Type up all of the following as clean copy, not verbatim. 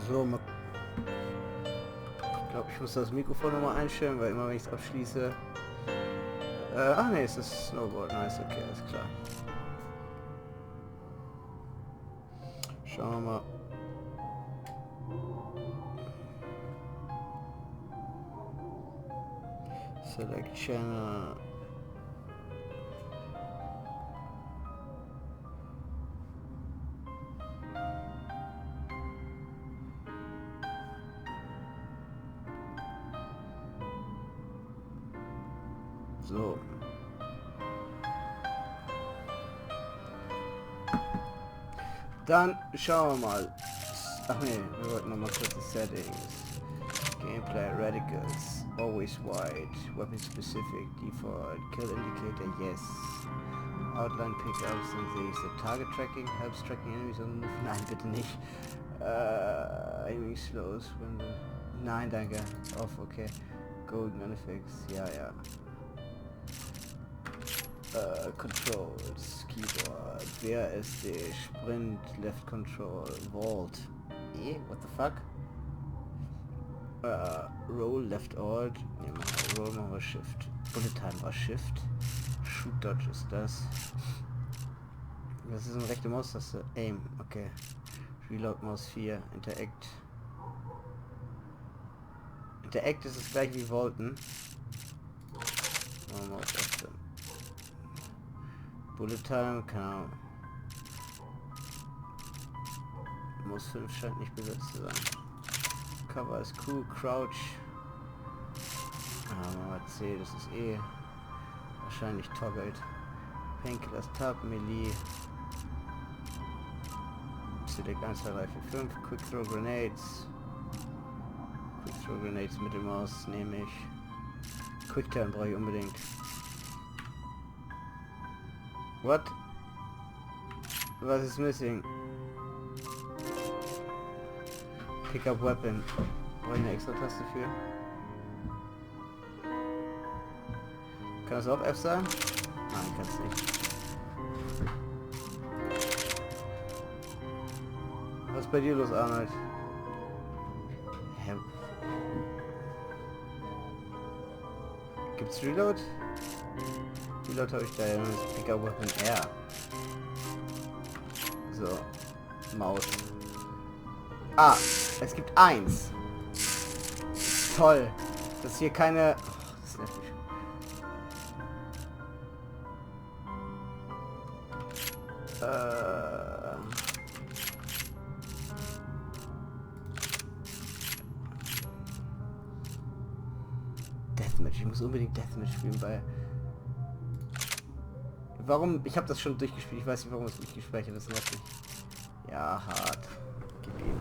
So, ich glaube, ich muss das Mikrofon nochmal einstellen, weil immer wenn ich es abschließe... ach ne, es ist Snowboard. Nice, okay, alles klar. Schauen wir mal. Select Channel. So. Dann schauen wir mal. Ach nee, wir wollten noch mal kurz die Settings. Gameplay Radicals. Always white. Weapon specific. Default. Kill indicator. Yes. Outline pickups. Dann sehe ich so Target Tracking. Helps tracking enemies on the move. Nein, bitte nicht. Aiming slows. Nein, danke. Off, okay. Golden Effects. Ja, ja. Controls, Keyboard, WASD, Sprint, Left Control, Vault. What the fuck? Roll, Left Alt. Ne, Roll machen wir Shift. Bullet Time war Shift. Shoot Dodge ist das. Das ist eine rechte Maustaste. Aim, okay. Reload Maus 4. Interact. Interact ist das gleiche wie Vaulten. Maus 18. Bullet Time, keine Ahnung. Maus 5 scheint nicht besetzt zu sein. Cover ist cool, Crouch. Ah, C, das ist eh wahrscheinlich toggelt. Painkiller ist Tab, Melee. Select 1, 2, 3, 4, 5. Quick Throw Grenades. Quick Throw Grenades, Mittelmaus nehme ich. Quick Time brauche ich unbedingt. What? Was ist missing? Pick up Weapon. Brauche ich eine extra Taste für? Kann das auch F sein? Nein, kann es nicht. Was ist bei dir los, Arnold? Hä? Gibt's Reload? Reload habe ich da ja, das Pick up Weapon R. So. Maus. Ah, es gibt 1. Toll. Das ist hier keine... Oh, das ist nervig. Deathmatch. Ich muss unbedingt Deathmatch spielen, weil... Warum? Ich habe das schon durchgespielt. Ich weiß nicht, warum es nicht gespeichert ist. Noch nicht. Ja, hart. Gib ihm.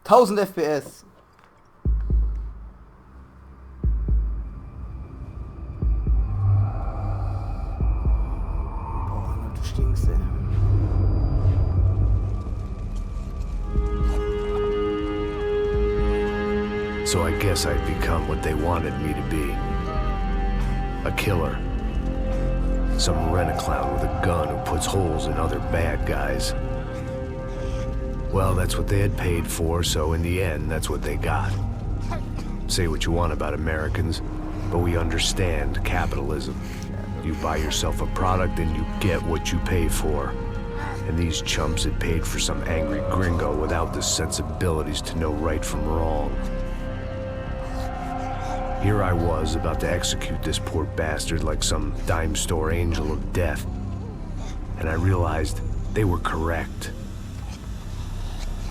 1000 FPS. Boah, du stinkst, ey. So I guess I'd become what they wanted me to be. A killer. Some rent-a-clown with a gun who puts holes in other bad guys. Well, that's what they had paid for, so in the end, that's what they got. Say what you want about Americans, but we understand capitalism. You buy yourself a product and you get what you pay for. And these chumps had paid for some angry gringo without the sensibilities to know right from wrong. Here I was, about to execute this poor bastard like some dime store angel of death. And I realized they were correct.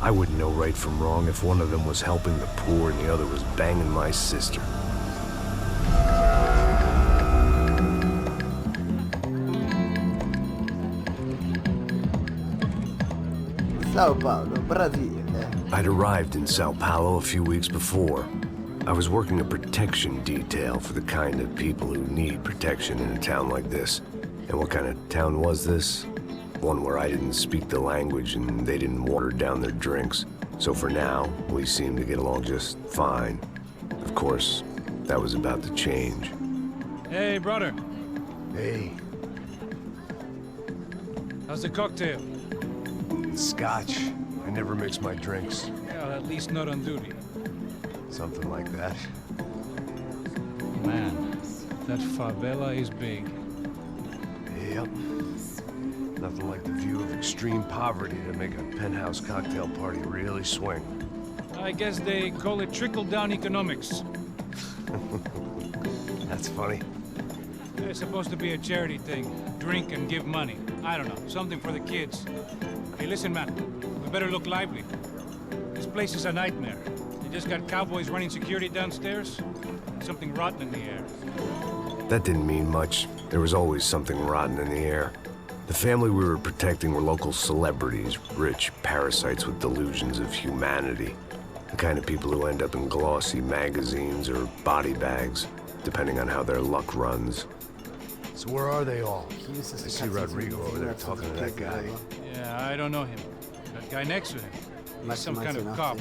I wouldn't know right from wrong if one of them was helping the poor and the other was banging my sister. Sao Paulo, Brazil. I'd arrived in Sao Paulo a few weeks before. I was working a protection detail for the kind of people who need protection in a town like this. And what kind of town was this? One where I didn't speak the language and they didn't water down their drinks. So for now, we seemed to get along just fine. Of course, that was about to change. Hey, brother. Hey. How's the cocktail? and scotch. I never mix my drinks. Well, at least not on duty. Something like that. Man, that favela is big. Yep. Nothing like the view of extreme poverty to make a penthouse cocktail party really swing. I guess they call it trickle-down economics. That's funny. It's supposed to be a charity thing. Drink and give money. I don't know, something for the kids. Hey, listen, man. We better look lively. This place is a nightmare. They just got cowboys running security downstairs. And something rotten in the air. That didn't mean much. There was always something rotten in the air. The family we were protecting were local celebrities, rich parasites with delusions of humanity. The kind of people who end up in glossy magazines or body bags, depending on how their luck runs. So where are they all? I see Rodrigo over there talking to that guy. Yeah, I don't know him. That guy next to him. He's some kind of cop.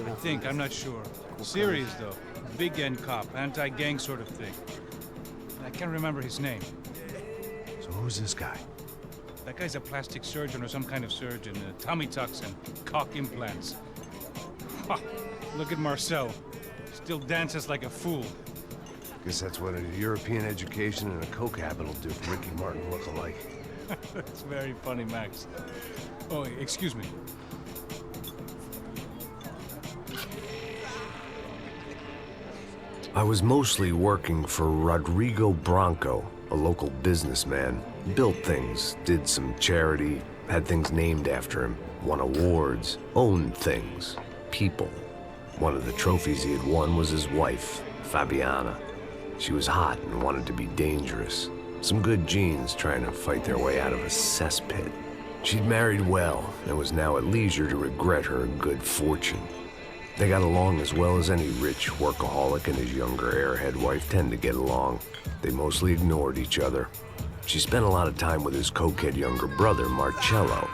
I think, I'm not sure. Serious, though. Big end cop, anti-gang sort of thing. I can't remember his name. So who's this guy? That guy's a plastic surgeon or some kind of surgeon. Tummy tucks and cock implants. Ha! Look at Marcel. Still dances like a fool. Guess that's what a European education and a coke habit will do for Ricky Martin look-alike. That's very funny, Max. Oh, excuse me. I was mostly working for Rodrigo Branco, a local businessman. Built things, did some charity, had things named after him, won awards, owned things, people. One of the trophies he had won was his wife, Fabiana. She was hot and wanted to be dangerous. Some good genes trying to fight their way out of a cesspit. She'd married well and was now at leisure to regret her good fortune. They got along as well as any rich workaholic and his younger airhead wife tend to get along. They mostly ignored each other. She spent a lot of time with his cokehead younger brother, Marcello.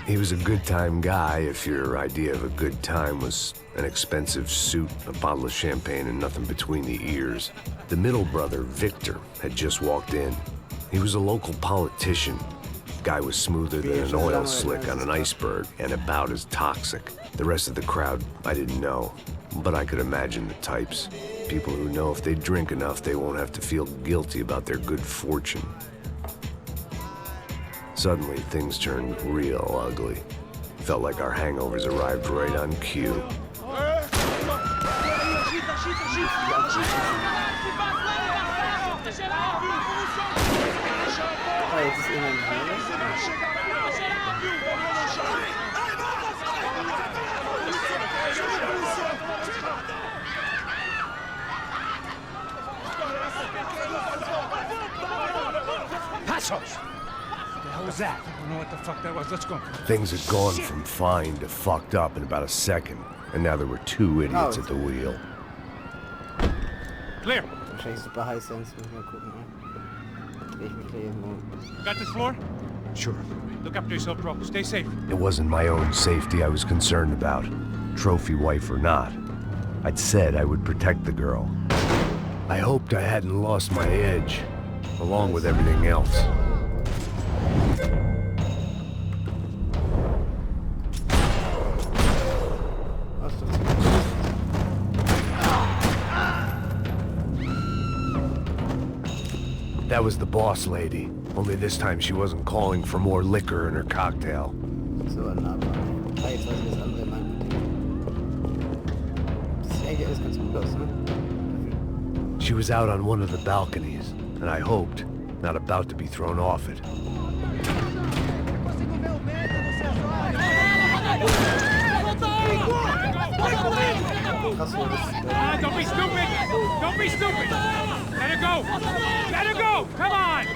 He was a good-time guy if your idea of a good time was an expensive suit, a bottle of champagne, and nothing between the ears. The middle brother, Victor, had just walked in. He was a local politician. Guy was smoother than an oil slick on an iceberg and about as toxic. The rest of the crowd, I didn't know, but I could imagine the types. People who know if they drink enough, they won't have to feel guilty about their good fortune. Suddenly, things turned real ugly. Felt like our hangovers arrived right on cue. What was that? I don't know what the fuck that was. Let's go. Things had gone from fine to fucked up in about a second, and now there were two idiots at the wheel. Clear. Wahrscheinlich super high sense. Müssen wir mal gucken. Ne? Dreh ich mich gleich irgendwo. Got this floor? Sure. Look after yourself, bro. Stay safe. It wasn't my own safety I was concerned about, trophy wife or not. I'd said I would protect the girl. I hoped I hadn't lost my edge, along with everything else. That was the boss lady, only this time she wasn't calling for more liquor in her cocktail. So, aber. Jetzt weiß ich das andere meinen. Das sieht eigentlich alles ganz gut aus, ne? She was out on one of the balconies, and I hoped, not about to be thrown off it. Don't be stupid! Don't be stupid! Let her go! Let her go! Come on!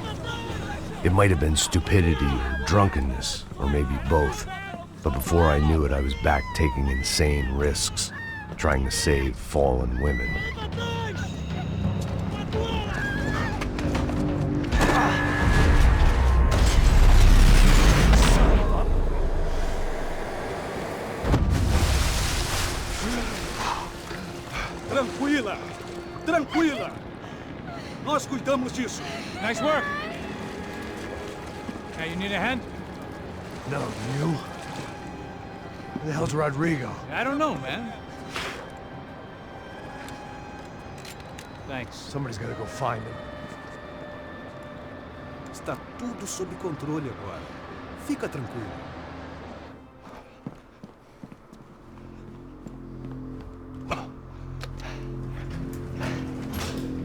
It might have been stupidity, drunkenness, or maybe both. But before I knew it, I was back taking insane risks, trying to save fallen women. Tranquila! Tranquila! Nós cuidamos disso. Nice work! Hey, you need a hand? No, you? Where the hell's Rodrigo? I don't know, man. Thanks. Somebody's gotta go find him. Está tudo sob controle agora. Fica tranquilo.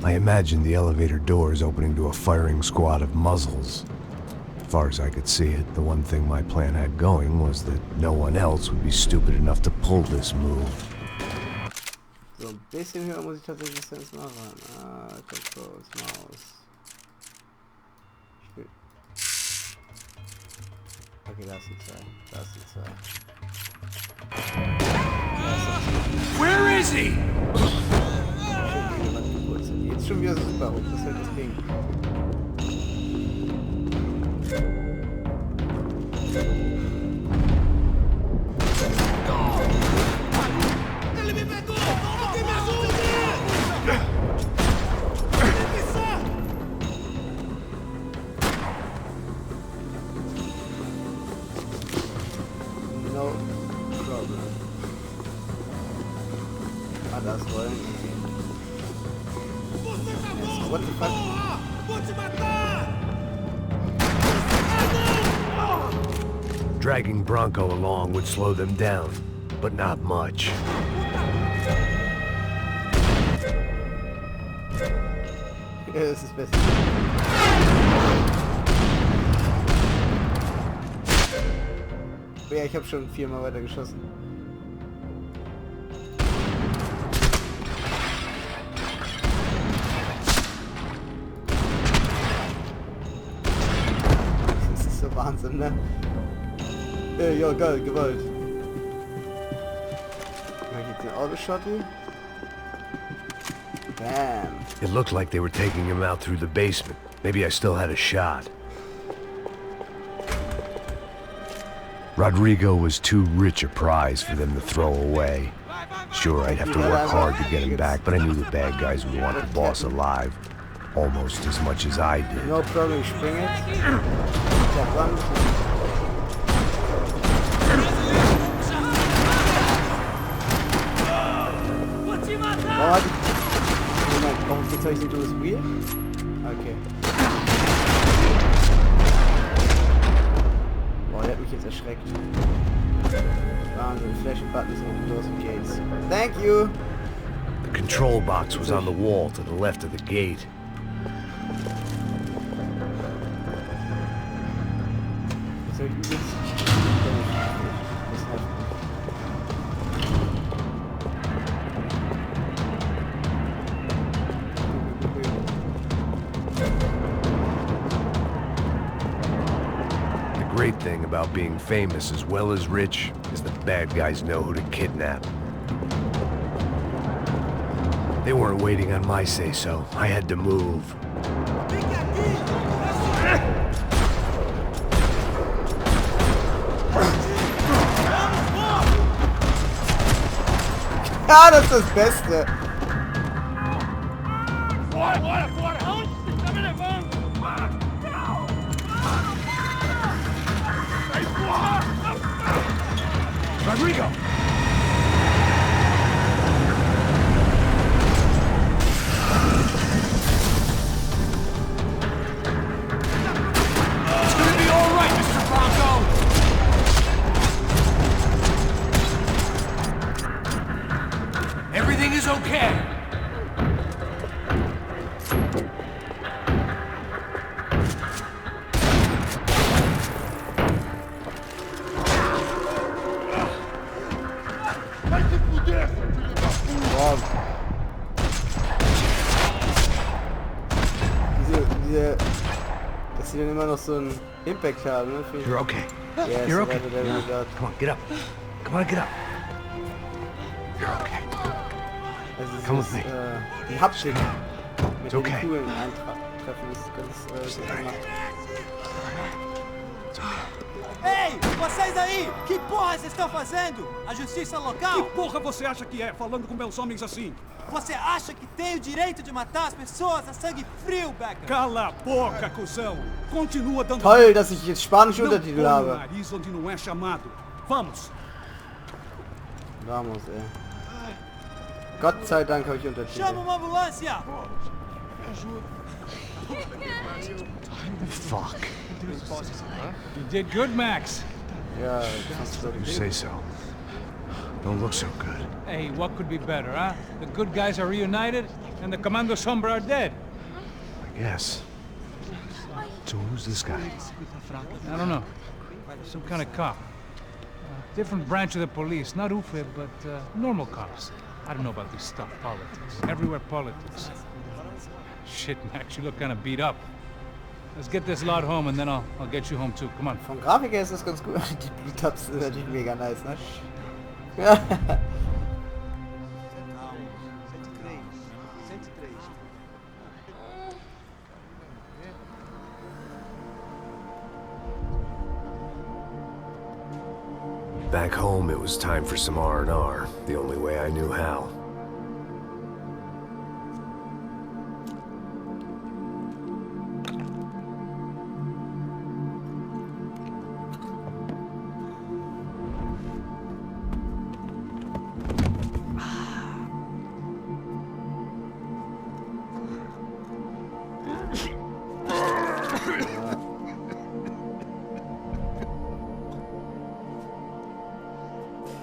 I imagined the elevator doors opening to a firing squad of muzzles. As far as I could see it, the one thing my plan had going was that no one else would be stupid enough to pull this move. So ein bisschen höher muss ich tatsächlich sonst machen. Ah, Controls, Maus. Ich will... Okay, da ist die 2. Da ist die 2. Where is he? Jetzt schon wieder super hoch, das ist halt das Ding. No problem. Ah, das wollen wir. What the fuck? Dragging Bronco along would slow them down, but not much. Ja, das ist besser. Ja, ich habe schon 4-mal weiter geschossen. Das ist so Wahnsinn, ne? Ja, geil, Gewalt. Mach ich jetzt den Autoshuttle? Bam. It looked like they were taking him out through the basement. Maybe I still had a shot. Rodrigo was too rich a prize for them to throw away. Sure, I'd have to work hard to get him back, but I knew the bad guys would want the boss alive. Almost as much as I did. No problem, ich springe jetzt. Ja, dran. Moment, warum bezeichnet du das Wheel? Okay. Boah, der hat mich jetzt erschreckt. Wahnsinn, Flashing Buttons open doors and gates. Thank you! The control box was on the wall to the left of the gate. Was soll ich übrigens? The great thing about being famous as well as rich is the bad guys know who to kidnap. They weren't waiting on my say-so. I had to move. Ja, das ist das Beste! Rodrigo! It's gonna be all right, Mr. Bronco! Everything is okay. Dass sie dann immer noch so einen Impact haben, ne? You're okay. Yes, You're okay. whatever we got. Come on, get up. Come on, get up. You're okay. Also es Come ist, with me. die Haptik mit It's den okay. Kugeln eintreffen ist ganz gut gemacht. Ei, vocês aí! Que porra vocês estão fazendo? A justiça Que local? porra você acha que é, falando com meus homens assim? Você acha que tem o direito de matar as pessoas a sangue frio, Becker? Cala a boca, cuzão! Continua dando... Toll, dass ich jetzt spanische Não Untertitel põe o habe. nariz onde não é chamado. Vamos! Vamos, ey. Gott sei Dank habe ich Untertitel. Chama uma ambulância! Fuck. You did good, Max. Ja, kannst du You say so. Don't look so good. Hey, what could be better, huh? The good guys are reunited, and the Commando Sombra are dead. I guess. So who's this guy? I don't know. Some kind of cop. Different branch of the police. Not UFE, but normal cops. I don't know about this stuff, politics. Everywhere politics. Shit, Max, you look kind of beat up. Let's get this lot home, and then I'll get you home too. Come on. Vom Grafik her ist das ganz gut. Die Beat-Ups sind natürlich mega nice, ne? Back home, it was time for some R&R, the only way I knew how.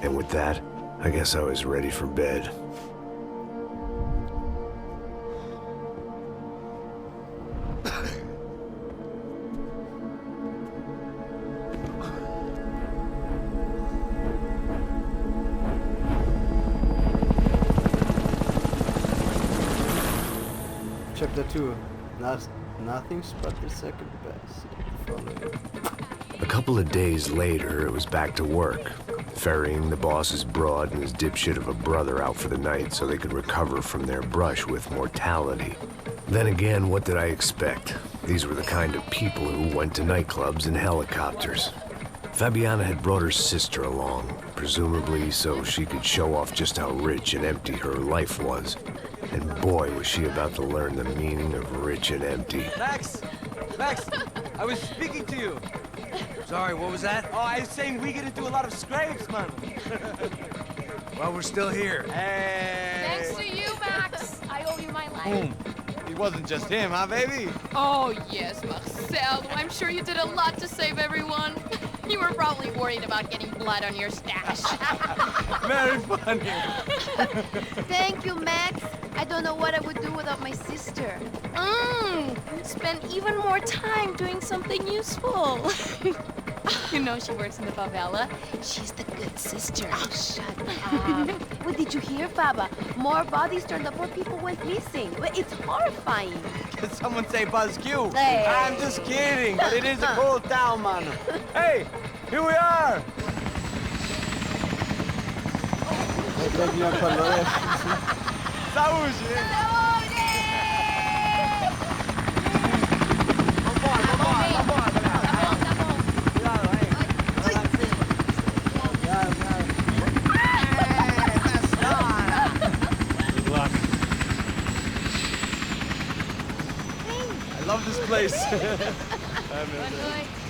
And with that, I guess I was ready for bed. Chapter 2. Nothing's but the second best. A couple of days later, it was back to work, ferrying the boss's broad and his dipshit of a brother out for the night so they could recover from their brush with mortality. Then again, what did I expect? These were the kind of people who went to nightclubs in helicopters. Fabiana had brought her sister along, presumably so she could show off just how rich and empty her life was. And boy, was she about to learn the meaning of rich and empty. Max! Max! I was speaking to you! Sorry, what was that? Oh, I was saying we get into a lot of scrapes, man. Well, we're still here. Hey! Thanks to you, Max. I owe you my life. Boom. It wasn't just him, huh, baby? Oh, yes, Marcel. I'm sure you did a lot to save everyone. You were probably worried about getting blood on your stash. Very funny. Thank you, Max. I don't know what I would do without my sister. Spend even more time doing something useful. You know she works in the favela. She's the good sister. Oh, shut up. What did you hear, Baba? More bodies turned up, more people went missing. It's horrifying. Did someone say Buzz Q? Hey. I'm just kidding, but it is a cool town, man. Hey, here we are. Saúde! I love this place.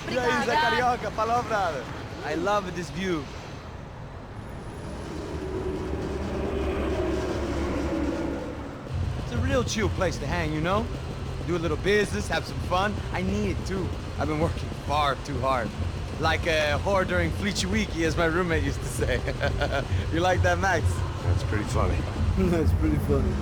E aí, Zé Carioca, palavra. I love this view. It's a real chill place to hang, you know? Do a little business, have some fun. I need it too. I've been working far too hard. Like a whore during Fleechy Weeky, as my roommate used to say. You like that, Max? That's pretty funny. That's pretty funny.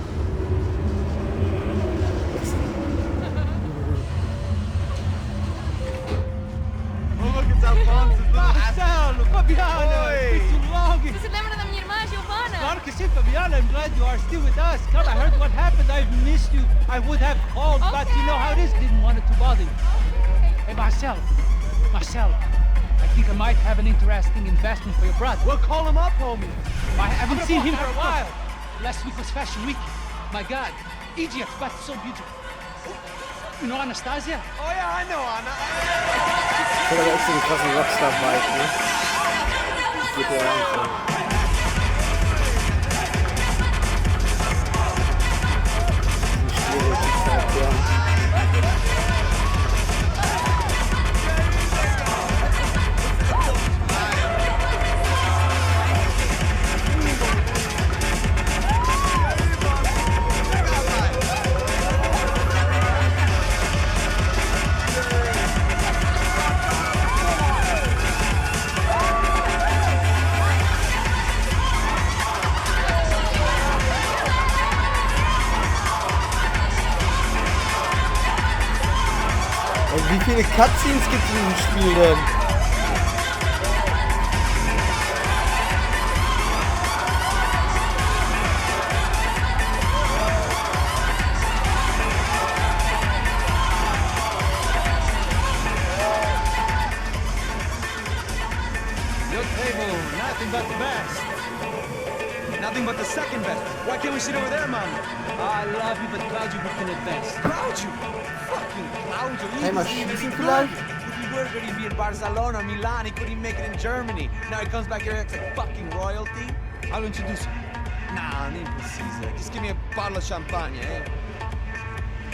Marcelo, Fabiana, it's too long. Você se lembra da minha irmã, Giovanna? Claro que sim, Fabiana. I'm glad you are still with us. Come, I heard what happened. I've missed you. I would have called, but you know how it is. Didn't want it to bother you. Hey, Marcel. I think I might have an interesting investment for your brother. We'll call him up, homie. I haven't seen him for a while. Last week was Fashion Week. My God, Egypt, but so beautiful. You know Anastasia? Oh yeah, I know Anna. Ich habe echt so einen krassen Rockstar-Vibe, ne? Das geht ja einfach. schwierig, die Charaktere. Wie viele Cutscenes gibt es in diesem Spiel denn? Your table, nothing but the best. Nothing but the second best. Why can't we sit over there, man? I love you, but Claudio booking it best. Claudio! Fucking Claudio! Hey, mal schießen vielleicht? He worked already be in Barcelona, Milan, he couldn't make it in Germany. Now he comes back here and acts like fucking royalty. I'll introduce you. Nah, name precisa. Just give me a bottle of champagne, eh?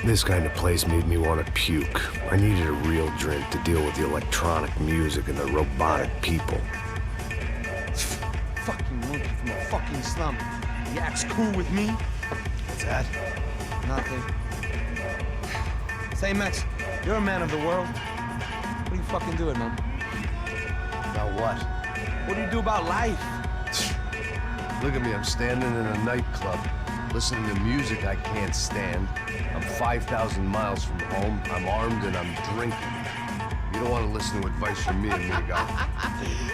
This kind of place made me want to puke. I needed a real drink to deal with the electronic music and the robotic people. Fucking monkey from a fucking slum. He acts cool with me. What's that? Nothing. Say, Max, you're a man of the world. What are you fucking doing, man? About what? What do you do about life? Look at me, I'm standing in a nightclub, listening to music I can't stand. I'm 5,000 miles from home, I'm armed and I'm drinking. You don't want to listen to advice from me, amigo.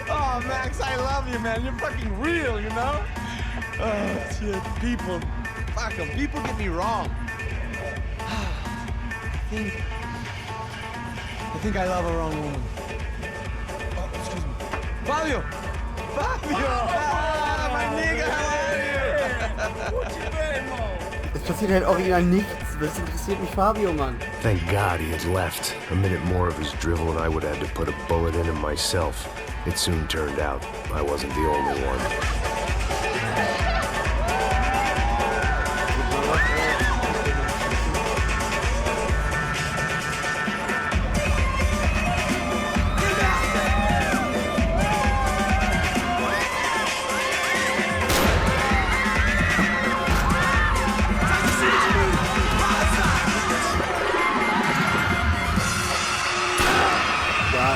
Oh, Max, I love you, man. You're fucking real, you know? Oh, shit, people. Fuck them. People get me wrong. I think I love a wrong woman. Oh, excuse me. Fabio! Fabio! Ah, my nigga, how are you? Es passiert halt original nichts. Das interessiert mich Fabio, Mann. Thank God he had left. A minute more of his drivel and I would have had to put a bullet in him myself. It soon turned out I wasn't the only one.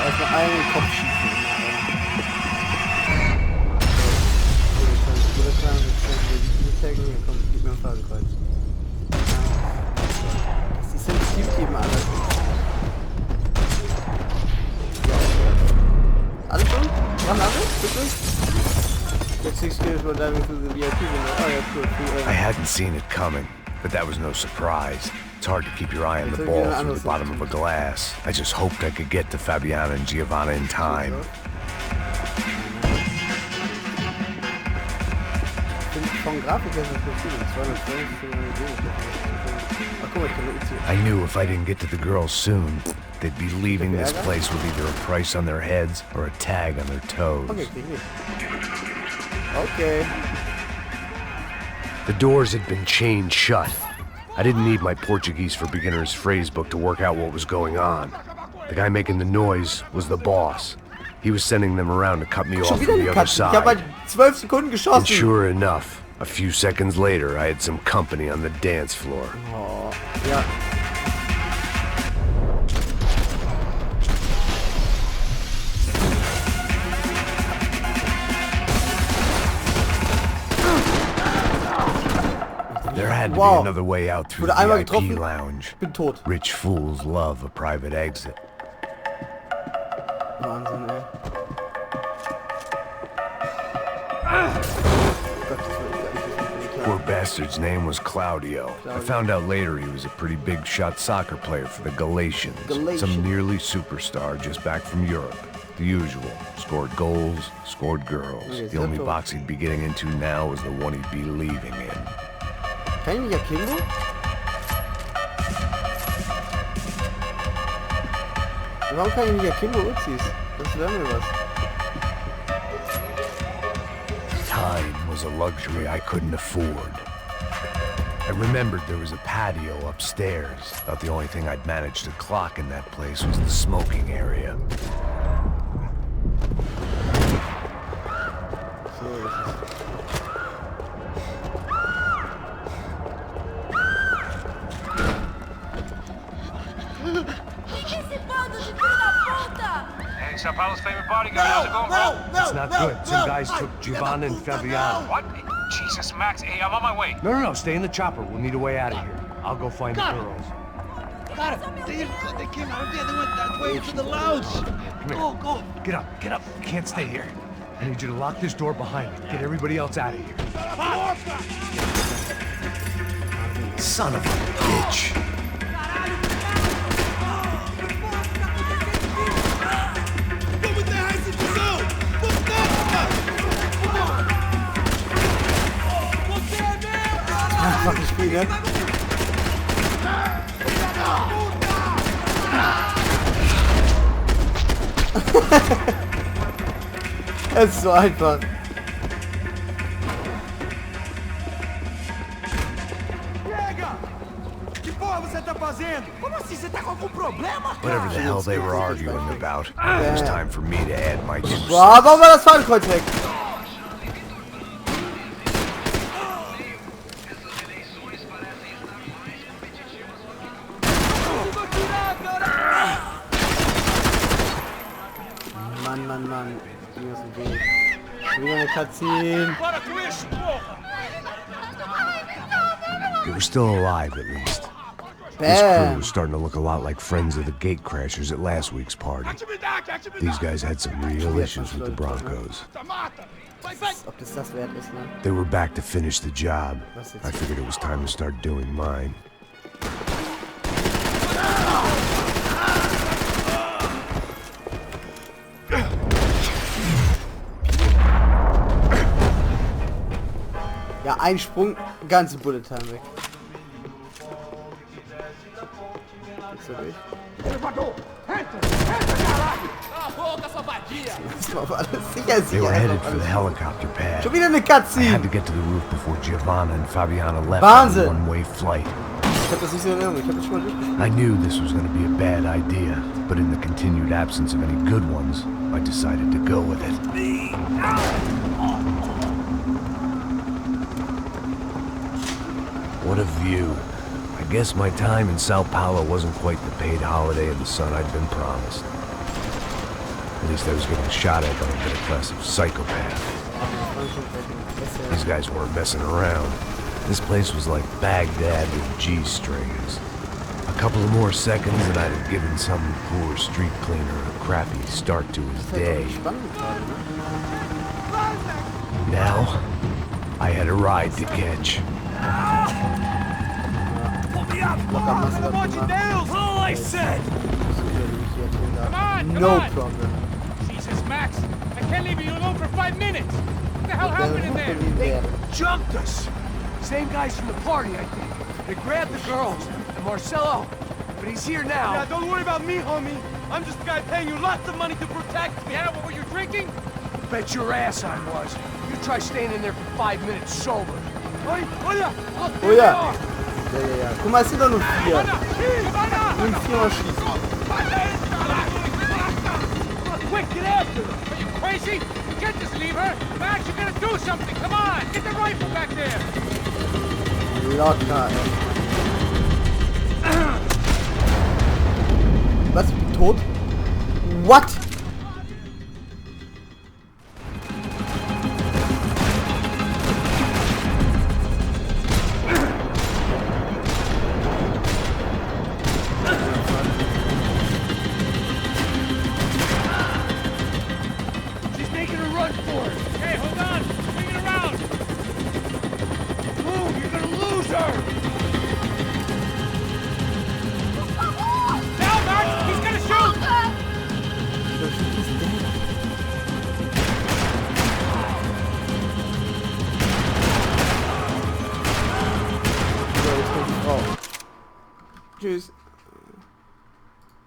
Erstmal einen Kopf schießen. Komm, gib mir ein Fadenkreuz. Das ist sensitiv eben alles. Alles schon? Waren alle? Bitte? Let's see skills were diving through the VIP window. Oh yeah, cool. I hadn't seen it coming, but that was no surprise. It's hard to keep your eye on the ball through the bottom of a glass. I just hoped I could get to Fabiana and Giovanna in time. I knew if I didn't get to the girls soon, they'd be leaving this place with either a price on their heads or a tag on their toes. Okay. The doors had been chained shut. I didn't need my Portuguese for Beginners phrase book to work out what was going on. The guy making the noise was the boss. He was sending them around to cut me off from the other side. Ich hab halt 12 Sekunden geschossen. And sure enough, a few seconds later, I had some company on the dance floor. Oh, ja. There had to be another way out through the VIP getroffen. lounge. Bin tot. Rich fools love a private exit. Wahnsinn, ey. Poor bastard's name was Claudio. I found out later he was a pretty big shot soccer player for the Galatians. Some nearly superstar just back from Europe. The usual. Scored goals, scored girls. The only box he'd be getting into now was the one he'd be leaving in. Kann ich mich erkennen? Warum kann ich nicht erkennen, wo Uzis? Das wäre mir was. Time was a luxury I couldn't afford. I remembered there was a patio upstairs. Thought the only thing I'd managed to clock in that place was the smoking area. Hey, Sao Paulo's favorite bodyguard. How's it going, bro? It's not good. Some guys took Giovanna and Fabiano. What? Jesus, Max. Hey, I'm on my way. No, stay in the chopper. We'll need a way out of here. I'll go find the girls. Got him. They came out of there. They went that way to the lounge. Come here. Go. Get up. You can't stay here. I need you to lock this door behind me. Get everybody else out of here. Son of a bitch. Fucking speed, ne? Es ist so einfach. Whatever the hell they were arguing about, it was time for me to add my 2 cents. Boah, warum war das Fadenkreuz weg? Mann. Ging aus dem Weg. Wieder eine Cutscene. They were still alive, at least. This crew Bam. was starting to look a lot like friends of the gatecrashers at last week's party. These guys had some real issues with the Broncos. Ob das wert ist, ne? They were back to finish the job. I figured it was time to start doing mine. Ja, ein Sprung, ganze Bullet Time weg. Geht's da durch? Das war alles sicher. They were headed for the helicopter pad. Schon wieder eine I Cutscene. had to get to the roof before Giovanna and Fabiana left Wahnsinn. on a one-way flight. Ich hab das nicht so in Erinnerung. Ich hab das schon mal durchgespielt. I knew this was going to be a bad idea, but in the continued absence of any good ones, I decided to go with it. What a view. I guess my time in Sao Paulo wasn't quite the paid holiday in the sun I'd been promised. At least I was getting shot at by a better class of psychopath. These guys weren't messing around. This place was like Baghdad with G-strings. A couple of more seconds and I'd have given some poor street cleaner a crappy start to his day. Now, I had a ride to catch. All I said. No problem. Jesus, Max. I can't leave you alone for 5 minutes. What the hell happened in there? They Jumped us! Same guys from the party, I think. They grabbed the girls, and Marcelo, but he's here now. Yeah, don't worry about me, homie. I'm just the guy paying you lots of money to protect me. Yeah, what were you drinking? Bet your ass I was. You try staying in there for 5 minutes sober. Oi, olha! Oh ja. Ja. Guck mal, es sind doch nur 4. Nur 4 Mal schießen. Quick, get after her! Are you crazy? You can't just leave her! Max, you gotta do something! Come on! Get the rifle back there! Locker, ey. Was? Ich bin tot? What?